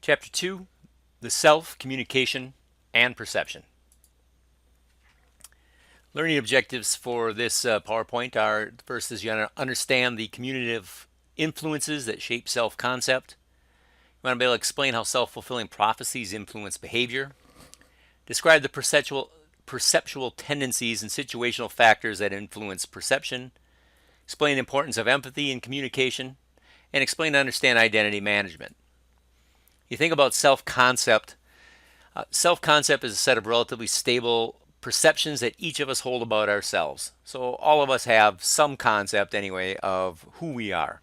Chapter 2, the self, communication, and perception. Learning objectives for this PowerPoint are first is you want to understand the cumulative influences that shape self-concept. You want to be able to explain how self-fulfilling prophecies influence behavior. Describe the perceptual tendencies and situational factors that influence perception. Explain the importance of empathy in communication. And explain and understand identity management. You think about self-concept. Self-concept is a set of relatively stable perceptions that each of us hold about ourselves. So all of us have some concept anyway of who we are.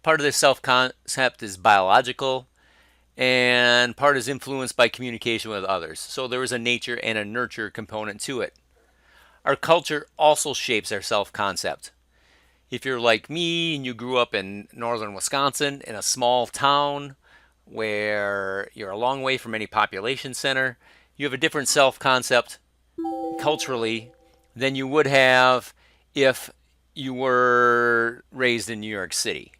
Part of this self-concept is biological, and part is influenced by communication with others. So there is a nature and a nurture component to it. Our culture also shapes our self-concept. If you're like me and you grew up in northern Wisconsin in a small town where you're a long way from any population center, you have a different self-concept culturally than you would have if you were raised in New York City.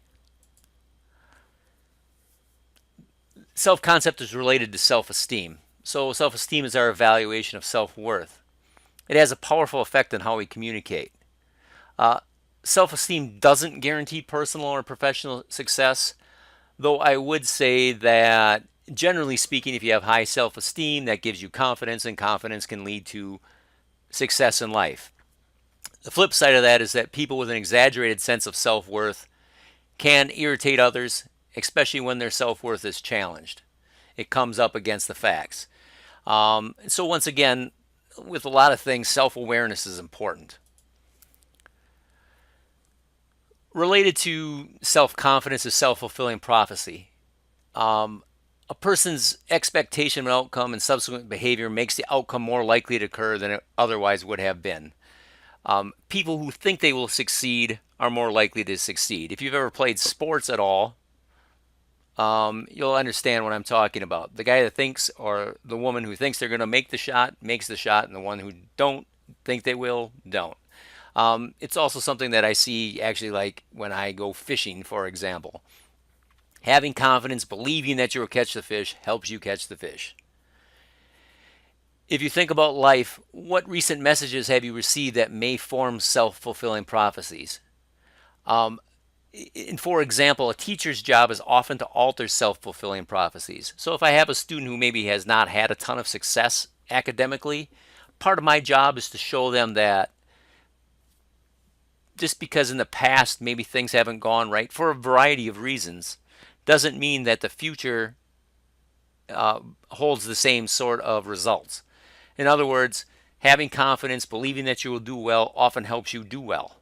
Self-concept is related to self-esteem. So self-esteem is our evaluation of self-worth. It has a powerful effect on how we communicate. Self-esteem doesn't guarantee personal or professional success, though I would say that generally speaking, if you have high self-esteem, that gives you confidence, and confidence can lead to success in life. The flip side of that is that people with an exaggerated sense of self-worth can irritate others, especially when their self-worth is challenged. It comes up against the facts. So once again, with a lot of things, self-awareness is important. Related to self-confidence is self-fulfilling prophecy. A person's expectation of an outcome and subsequent behavior makes the outcome more likely to occur than it otherwise would have been. People who think they will succeed are more likely to succeed. If you've ever played sports at all, you'll understand what I'm talking about. The guy that thinks, or the woman who thinks they're going to make the shot, makes the shot, and the one who don't think they will, don't. It's also something that I see actually like when I go fishing, for example. Having confidence, believing that you'll catch the fish, helps you catch the fish. If you think about life, what recent messages have you received that may form self-fulfilling prophecies? And for example, a teacher's job is often to alter self-fulfilling prophecies. So if I have a student who maybe has not had a ton of success academically, part of my job is to show them that just because in the past maybe things haven't gone right for a variety of reasons doesn't mean that the future holds the same sort of results. In other words, having confidence, believing that you will do well, often helps you do well.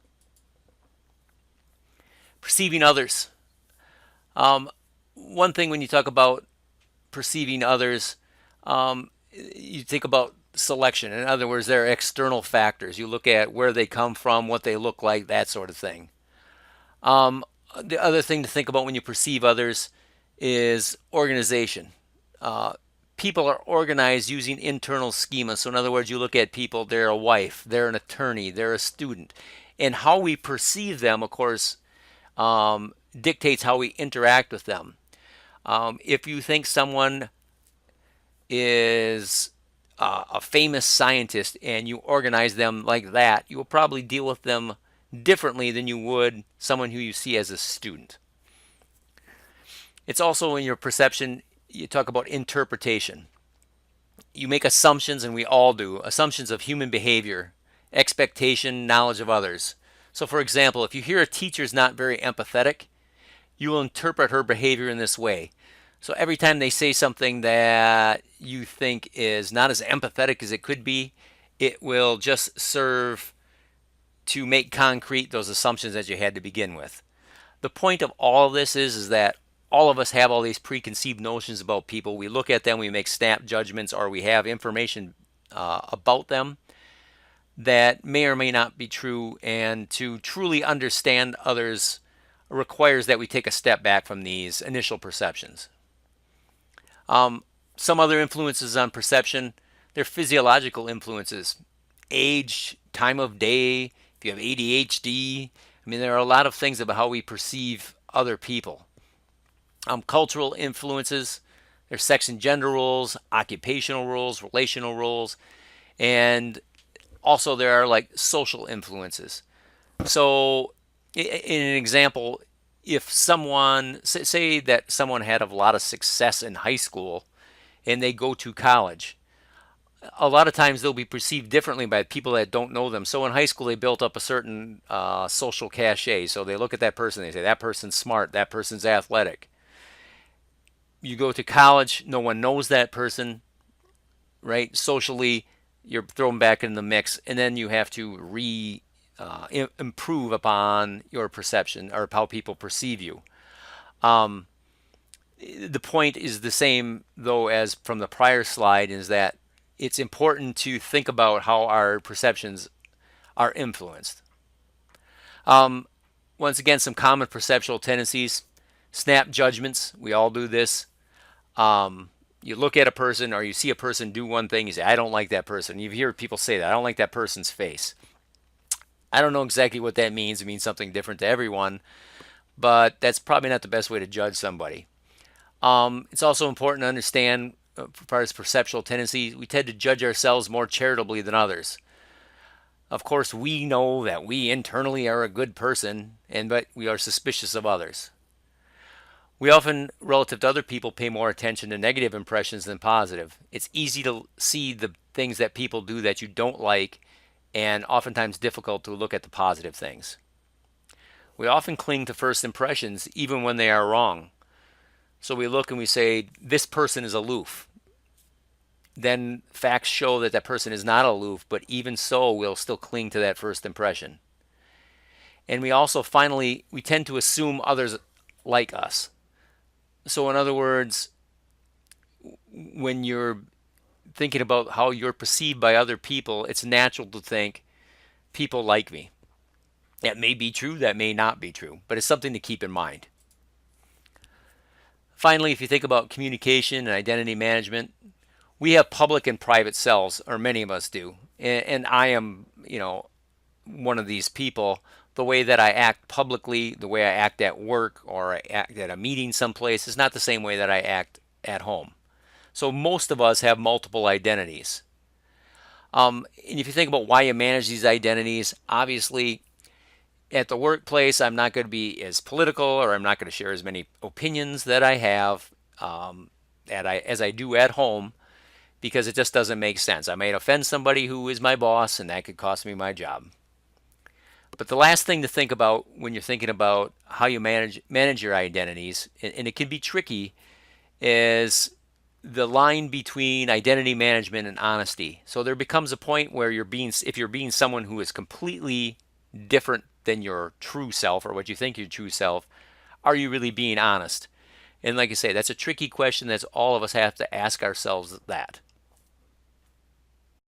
Perceiving others. One thing when you talk about perceiving others, you think about selection. In other words, there are external factors. You look at where they come from, what they look like, that sort of thing. The other thing to think about when you perceive others is organization. People are organized using internal schemas. So in other words, you look at people, they're a wife, they're an attorney, they're a student. And how we perceive them, of course, dictates how we interact with them. If you think someone is a famous scientist and you organize them like that, you will probably deal with them differently than you would someone who you see as a student. It's also in your perception, you talk about interpretation. You make assumptions, and we all do, assumptions of human behavior, expectation, knowledge of others. So for example, if you hear a teacher's not very empathetic, you will interpret her behavior in this way. So every time they say something that you think is not as empathetic as it could be, it will just serve to make concrete those assumptions that you had to begin with. The point of all of this is that all of us have all these preconceived notions about people. We look at them, we make snap judgments, or we have information about them that may or may not be true. And to truly understand others requires that we take a step back from these initial perceptions. Some other influences on perception, they're physiological influences. Age, time of day, if you have ADHD. I mean, there are a lot of things about how we perceive other people. Cultural influences, there's sex and gender roles, occupational roles, relational roles, and also there are like social influences. So, in an example, if someone, say that someone had a lot of success in high school and they go to college, a lot of times they'll be perceived differently by people that don't know them. So in high school, they built up a certain social cachet. So they look at that person, they say, that person's smart, that person's athletic. You go to college, no one knows that person, right? Socially, you're thrown back in the mix, and then you have to improve upon your perception or how people perceive you. Um, the point is the same, though, as from the prior slide, is that it's important to think about how our perceptions are influenced. Um, Once again, some common perceptual tendencies: snap judgments. We all do this. You look at a person or you see a person do one thing, you say, I don't like that person. You hear people say that, I don't like that person's face. I don't know exactly what that means. It means something different to everyone, but that's probably not the best way to judge somebody. It's also important to understand, as far as perceptual tendencies, we tend to judge ourselves more charitably than others. Of course, we know that we internally are a good person, but we are suspicious of others. We often, relative to other people, pay more attention to negative impressions than positive. It's easy to see the things that people do that you don't like, and oftentimes difficult to look at the positive things. We often cling to first impressions even when they are wrong. So we look and we say, this person is aloof. Then facts show that that person is not aloof, but even so, we'll still cling to that first impression. And we also finally, we tend to assume others like us. So in other words, when you're thinking about how you're perceived by other people, it's natural to think people like me. That may be true, that may not be true, but it's something to keep in mind. Finally, if you think about communication and identity management, we have public and private selves, or many of us do. And I am, one of these people. The way that I act publicly, the way I act at work or I act at a meeting someplace is not the same way that I act at home. So most of us have multiple identities. And if you think about why you manage these identities, obviously at the workplace, I'm not going to be as political, or I'm not going to share as many opinions that I have as I do at home, because it just doesn't make sense. I might offend somebody who is my boss, and that could cost me my job. But the last thing to think about when you're thinking about how you manage your identities, and it can be tricky, is the line between identity management and honesty. So there becomes a point where if you're being someone who is completely different than your true self, or what you think your true self, are you really being honest? And like I say, that's a tricky question. That's all of us have to ask ourselves that.